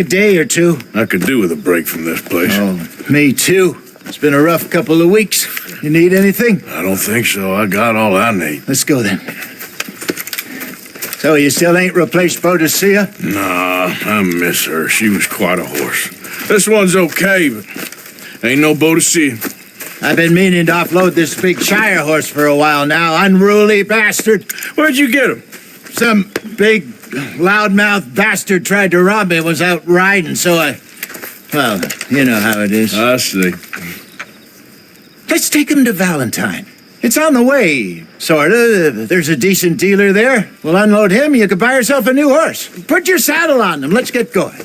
A day or two. I could do with a break from this place. Oh, me too. It's been a rough couple of weeks. You need anything? I don't think so. I got all I need. Let's go then. So you still ain't replaced Boadicea? Nah, I miss her. She was quite a horse. This one's okay, but ain't no Boadicea. I've been meaning to offload this big Shire horse for a while now. Unruly bastard. Where'd you get him? Some big loudmouth bastard tried to rob me. Was out riding, so well, you know how it is. I see. Let's take him to Valentine. It's on the way, sorta. There's a decent dealer there. We'll unload him. You could buy yourself a new horse. Put your saddle on him. Let's get going.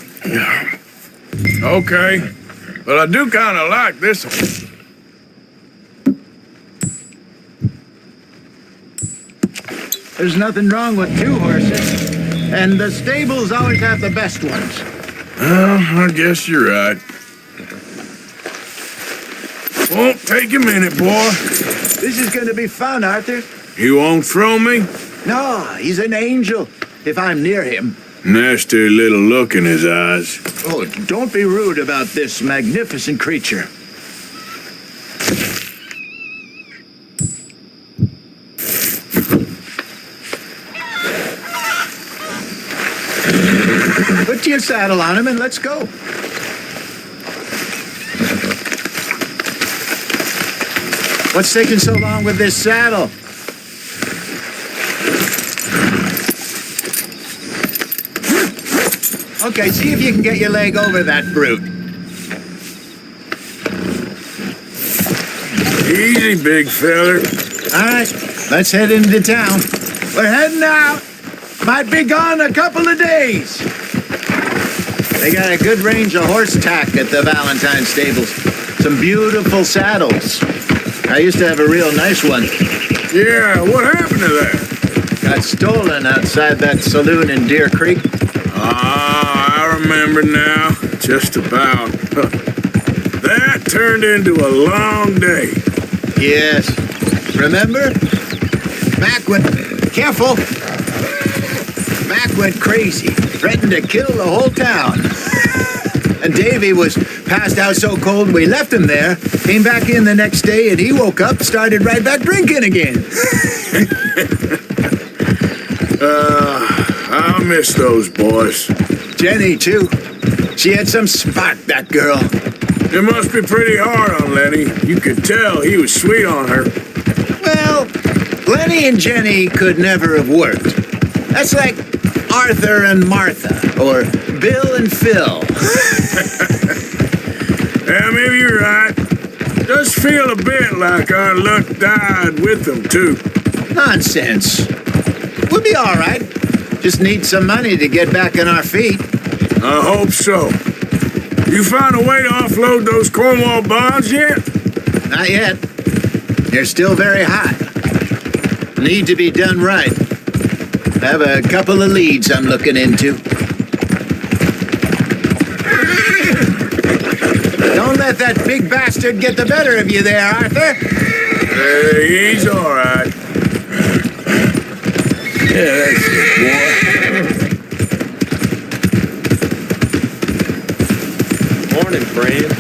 Okay. But I do kind of like this one. There's nothing wrong with two horses. And the stables always have the best ones. Well, I guess you're right. Won't take a minute, boy. This is going to be fun, Arthur. You won't throw me? No, he's an angel, if I'm near him. Nasty little look in his eyes. Oh, don't be rude about this magnificent creature. Put your saddle on him and let's go. What's taking so long with this saddle? Okay, see if you can get your leg over that brute. Easy, big feller. All right, let's head into town. We're heading out. Might be gone a couple of days. They got a good range of horse tack at the Valentine stables. Some beautiful saddles. I used to have a real nice one. Yeah, what happened to that? Got stolen outside that saloon in Deer Creek. Ah, I remember now. Just about. That turned into a long day. Yes. Remember? Mac went... Careful! Mac went crazy. Threatened to kill the whole town. And Davy was passed out so cold we left him there. Came back in the next day and he woke up, started right back drinking again. I miss those boys. Jenny, too. She had some spark, that girl. It must be pretty hard on Lenny. You could tell he was sweet on her. Well, Lenny and Jenny could never have worked. That's like Arthur and Martha, or Bill and Phil. Yeah, maybe you're right. Does feel a bit like our luck died with them, too. Nonsense. We'll be all right. Just need some money to get back on our feet. I hope so. You found a way to offload those Cornwall bonds yet? Not yet. They're still very hot. Need to be done right. I have a couple of leads I'm looking into. Don't let that big bastard get the better of you there, Arthur. Hey, he's all right. Yeah, that's it, boy. Morning, friend.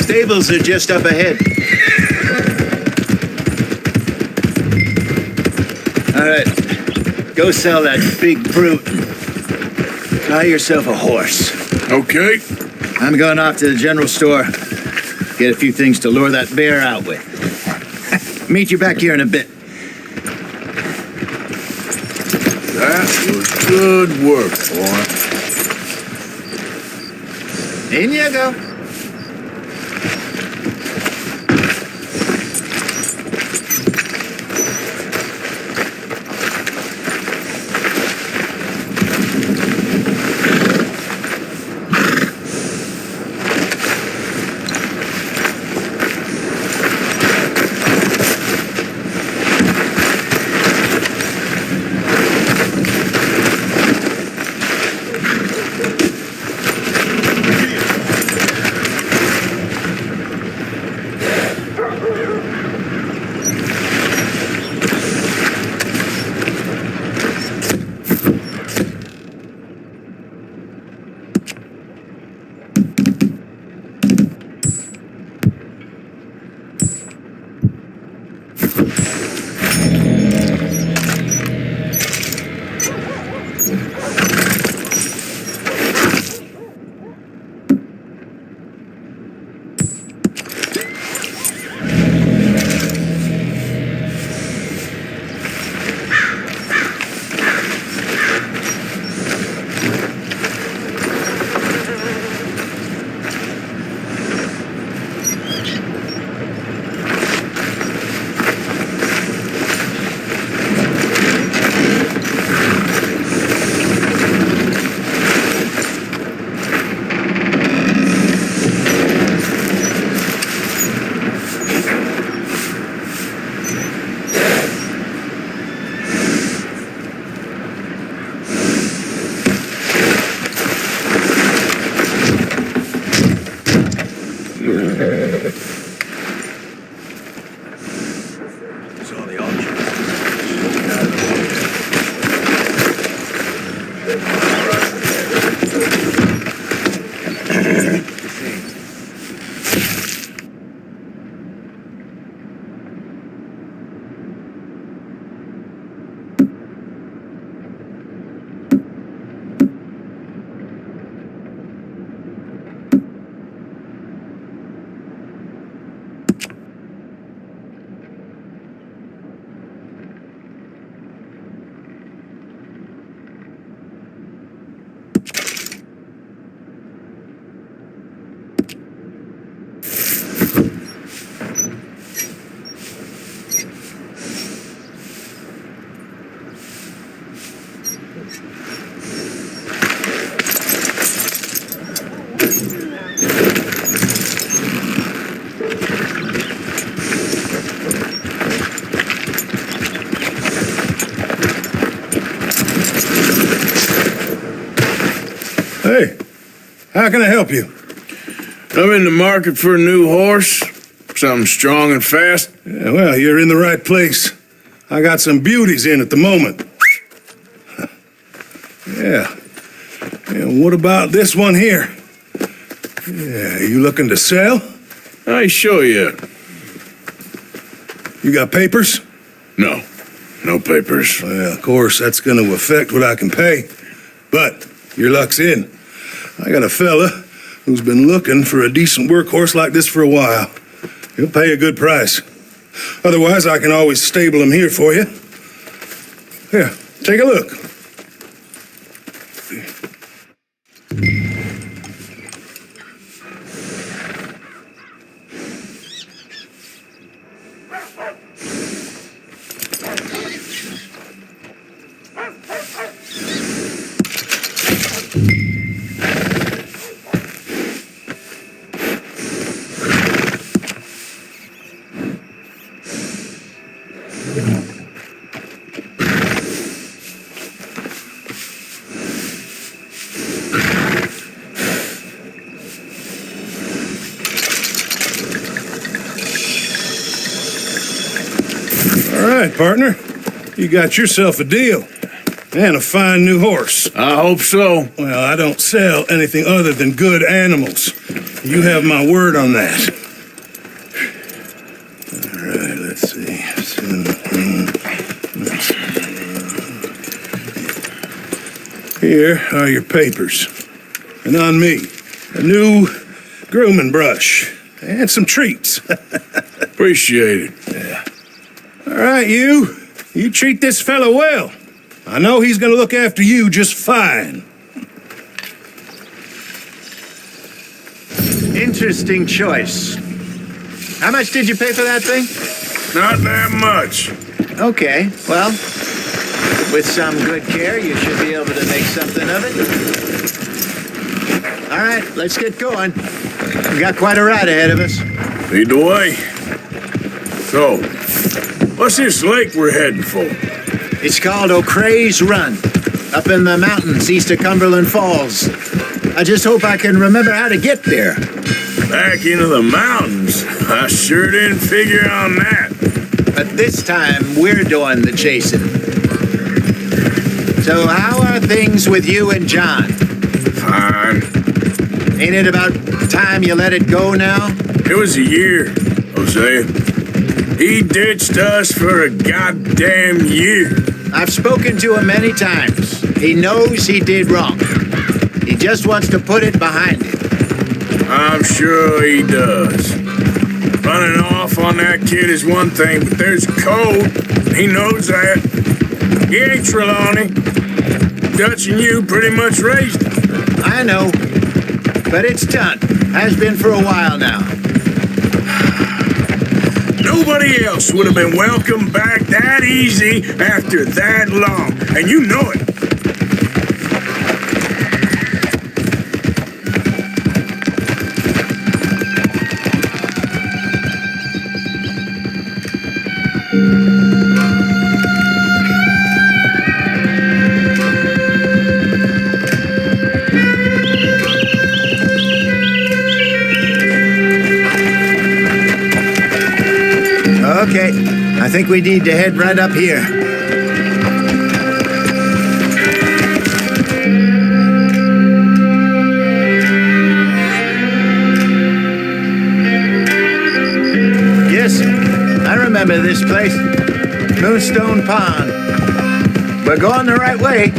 Stables are just up ahead. All right, go sell that big brute. Buy yourself a horse. Okay. I'm going off to the general store. Get a few things to lure that bear out with. Meet you back here in a bit. That was good work, boy. In you go. Hey, how can I help you? I'm in the market for a new horse. Something strong and fast. Yeah, well, you're in the right place. I got some beauties in at the moment. Yeah. And what about this one here? Yeah, you looking to sell? I show you. You got papers? No. No papers. Well, of course, that's going to affect what I can pay. But your luck's in. I got a fella who's been looking for a decent workhorse like this for a while. He'll pay a good price. Otherwise, I can always stable him here for you. Here, take a look. All right, partner. You got yourself a deal. And a fine new horse. I hope so. Well, I don't sell anything other than good animals. You have my word on that. All right, let's see. Here are your papers. And on me, a new grooming brush and some treats. Appreciate it. Yeah. All right, you treat this fella well. I know he's gonna look after you just fine. Interesting choice. How much did you pay for that thing? Not that much. Okay, well, with some good care, you should be able to make something of it. All right, let's get going. We got quite a ride ahead of us. Lead the way. So, what's this lake we're heading for? It's called O'Creagh's Run, up in the mountains east of Cumberland Falls. I just hope I can remember how to get there. Back into the mountains? I sure didn't figure on that. But this time, we're doing the chasing. So how are things with you and John? Fine. Ain't it about time you let it go now? It was a year, Hosea. He ditched us for a goddamn year. I've spoken to him many times. He knows he did wrong. He just wants to put it behind him. I'm sure he does. Running off on that kid is one thing, but there's code. He knows that. He ain't Trelawney. Dutch and you pretty much raised him. I know, but it's done. Has been for a while now. Nobody else would have been welcomed back that easy after that long, and you know it. Okay, I think we need to head right up here. Yes, I remember this place. Moonstone Pond. We're going the right way.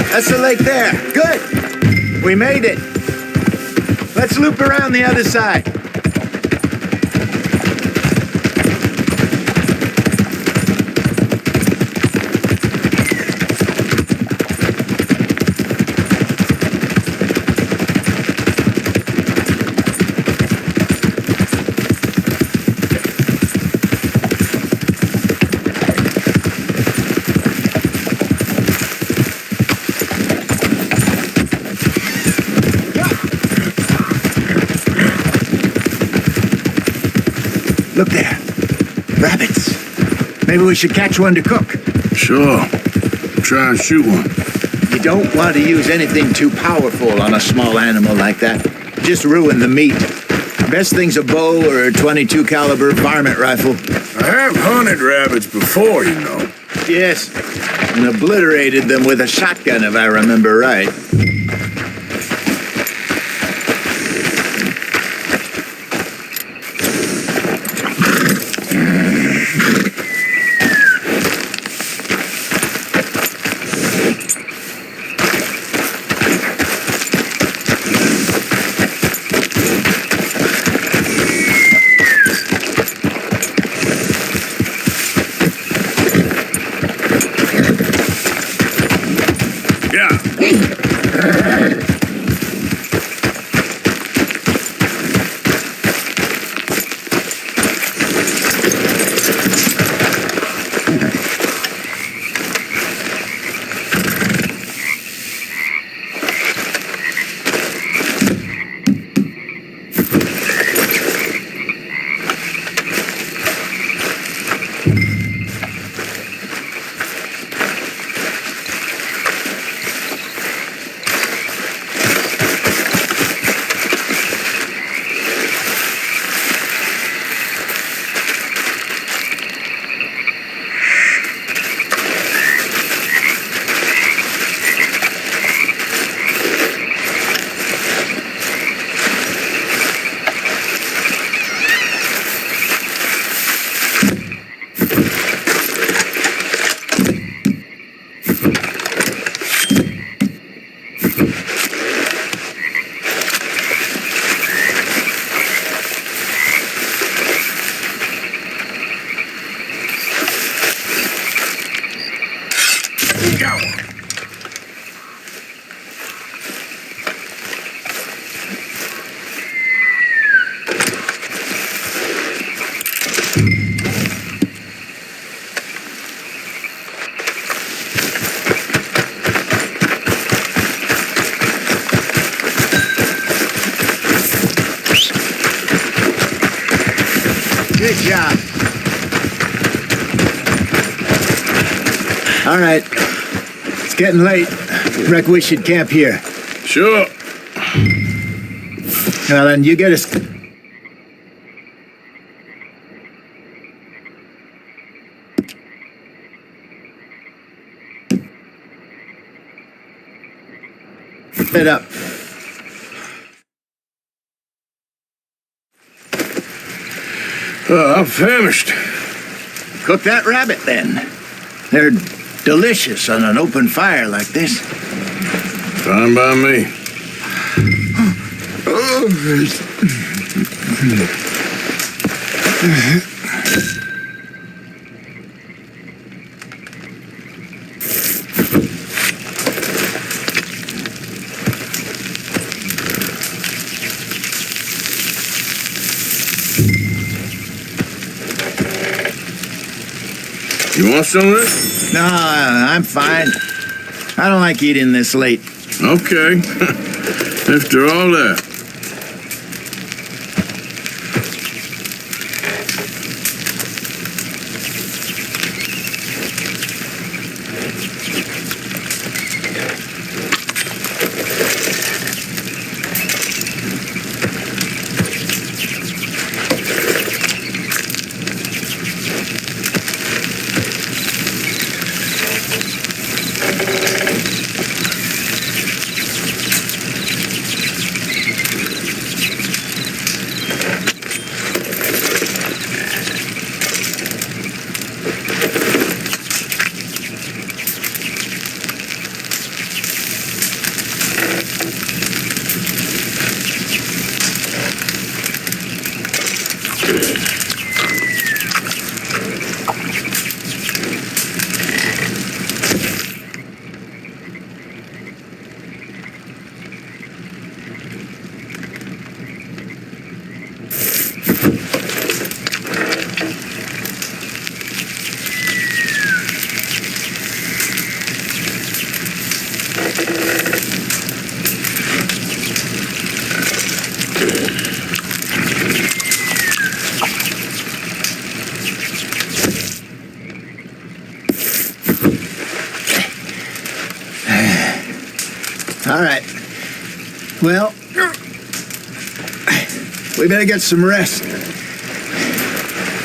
That's the lake there. Good. We made it. Let's loop around the other side. Look there. Rabbits. Maybe we should catch one to cook. Sure. Try and shoot one. You don't want to use anything too powerful on a small animal like that. Just ruin the meat. Best thing's a bow or a .22 caliber varmint rifle. I have hunted rabbits before, you know. Yes, and obliterated them with a shotgun, if I remember right. Good job. All right. It's getting late. Reckon we should camp here. Sure. Now then, you get us... Set up. I'm famished. Cook that rabbit, then. They're delicious on an open fire like this. Fine by me. You want some of this? No, I'm fine. I don't like eating this late. Okay. After all that. Well, we better get some rest.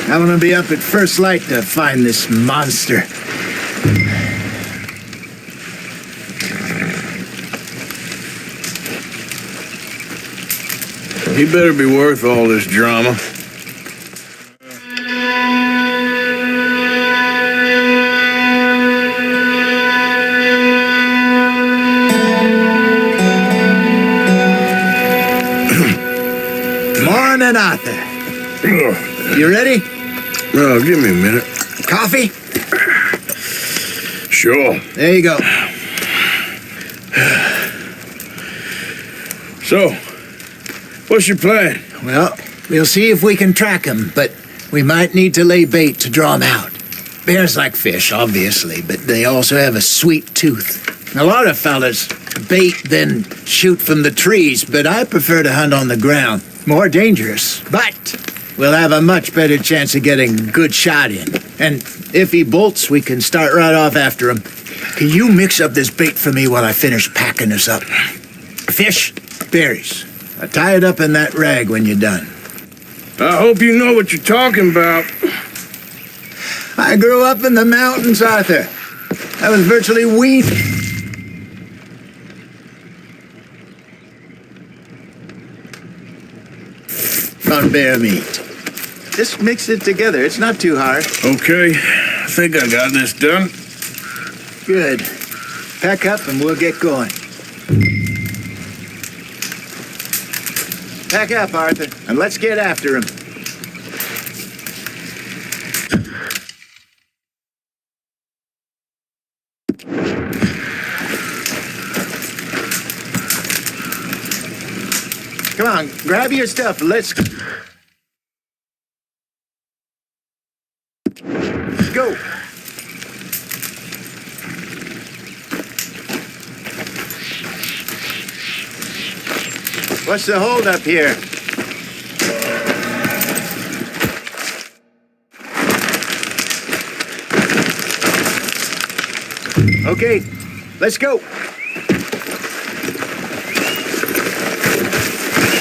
I'm gonna be up at first light to find this monster. He better be worth all this drama. Morning, Arthur. You ready? Oh, give me a minute. Coffee? Sure. There you go. So, what's your plan? Well, we'll see if we can track him, but we might need to lay bait to draw him out. Bears like fish, obviously, but they also have a sweet tooth. A lot of fellas bait, then shoot from the trees, but I prefer to hunt on the ground. More dangerous, but we'll have a much better chance of getting a good shot in. And if he bolts, we can start right off after him. Can you mix up this bait for me while I finish packing this up? Fish, berries. I'll tie it up in that rag when you're done. I hope you know what you're talking about. I grew up in the mountains, Arthur. I was virtually weaned. On bear meat. Just mix it together. It's not too hard. Okay, I think I got this done. Good. Pack up and we'll get going. Pack up, Arthur, and let's get after him. Come on, grab your stuff. Let's go. What's the holdup here? Okay, let's go.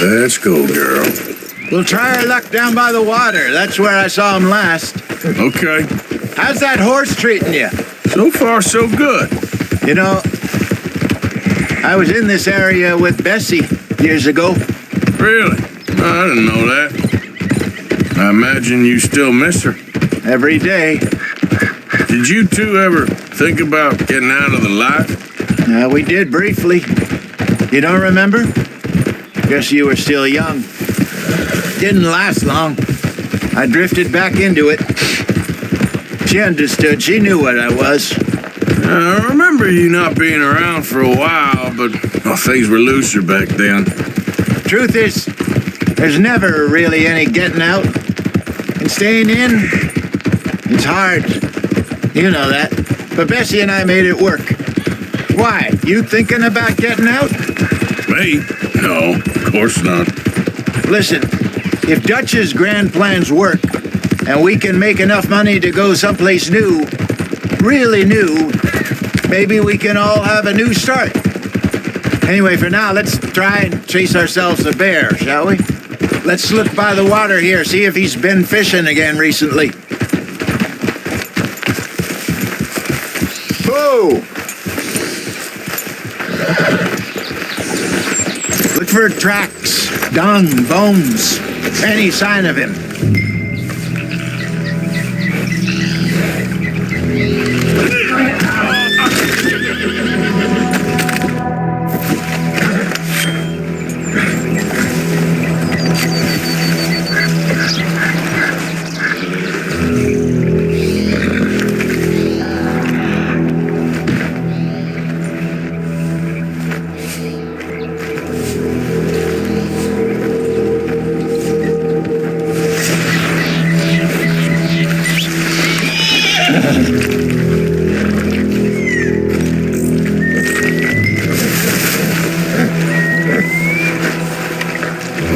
Let's go, girl. We'll try our luck down by the water. That's where I saw him last. Okay. How's that horse treating you? So far, so good. You know, I was in this area with Bessie years ago. Really? No, I didn't know that. I imagine you still miss her. Every day. Did you two ever think about getting out of the life? We did briefly. You don't remember? Guess you were still young. Didn't last long. I drifted back into it. She understood. She knew what I was. I remember you not being around for a while, but things were looser back then. Truth is, there's never really any getting out. And staying in, it's hard. You know that. But Bessie and I made it work. Why? You thinking about getting out? Me? No, of course not. Listen, if Dutch's grand plans work, and we can make enough money to go someplace new, really new, maybe we can all have a new start. Anyway, for now, let's try and chase ourselves a bear, shall we? Let's look by the water here, see if he's been fishing again recently. Whoa! Look for tracks, dung, bones, any sign of him.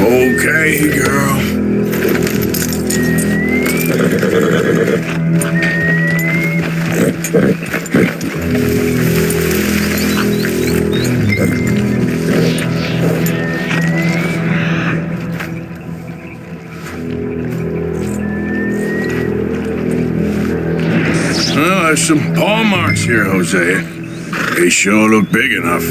Okay, girl. There's some paw marks here, Hosea. They sure look big enough.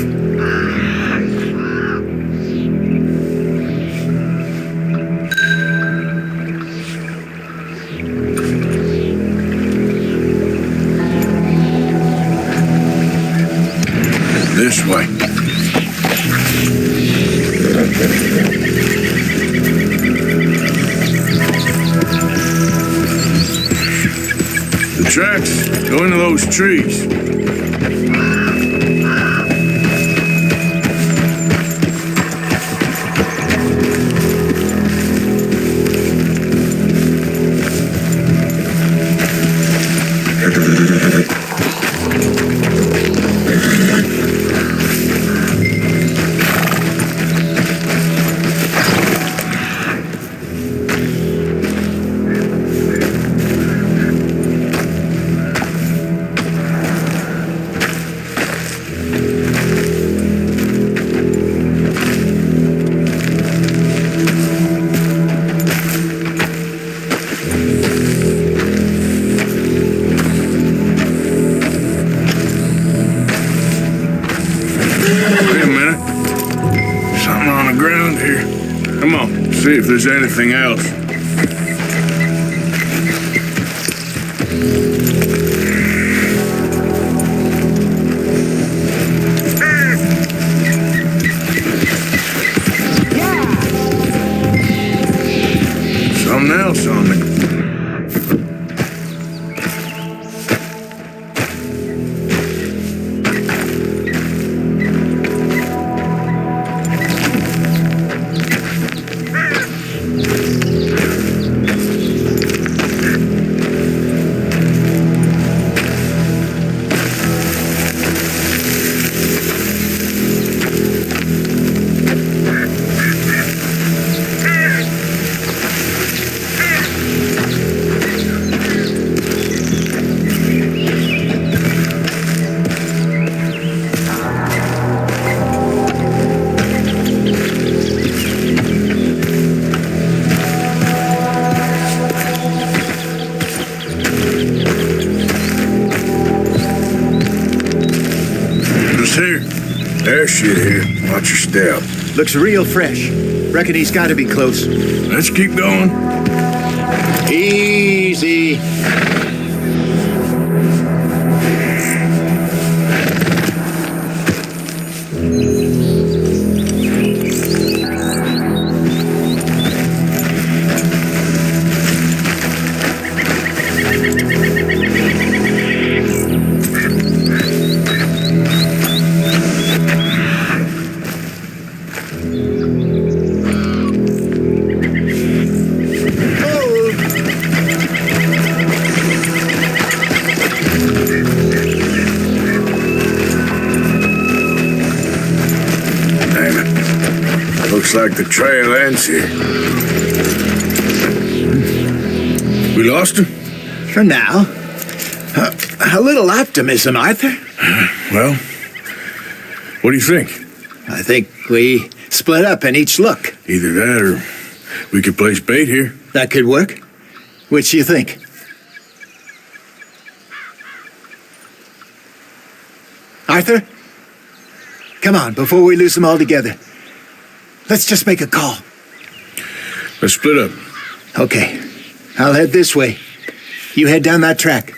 This way. The tracks go into those trees. See if there's anything else. Something else on the... Here. There's shit here. Watch your step. Looks real fresh. Reckon he's got to be close. Let's keep going. Easy. Looks like the trail ends here. We lost him? For now. A little optimism, Arthur. Well, what do you think? I think we split up and each look. Either that or we could place bait here. That could work. Which do you think? Arthur? Come on, before we lose them all together. Let's just make a call. Let's split up. Okay. I'll head this way. You head down that track.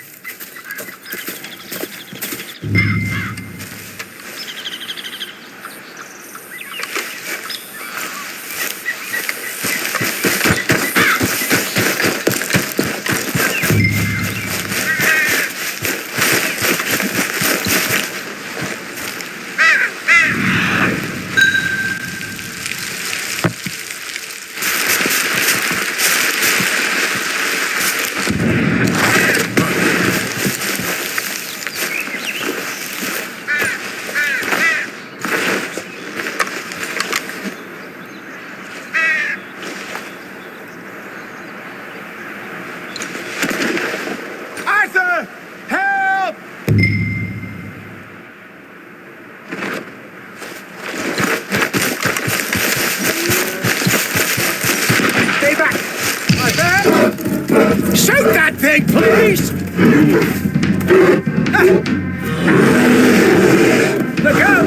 Shoot that thing, please! Look out!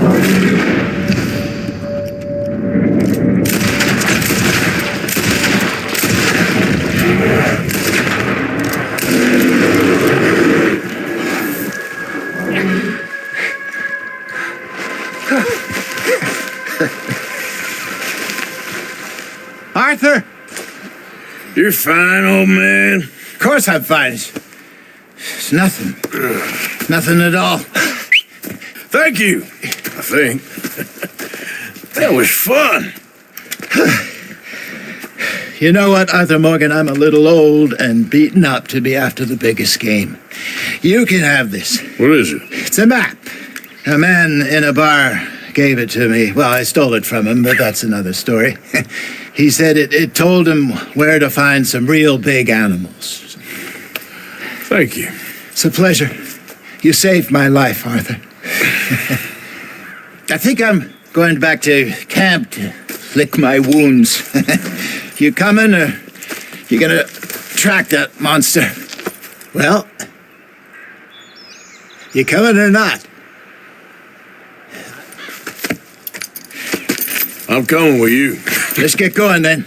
Arthur? You're fine, old man. Of course I'm fine. It's nothing. Nothing at all. Thank you, I think. That was fun. You know what, Arthur Morgan? I'm a little old and beaten up to be after the biggest game. You can have this. What is it? It's a map. A man in a bar gave it to me. Well, I stole it from him, but that's another story. He said it told him where to find some real big animals. Thank you. It's a pleasure. You saved my life, Arthur. I think I'm going back to camp to lick my wounds. You coming, or you gonna track that monster? Well, you coming or not? I'm coming with you. Let's get going then.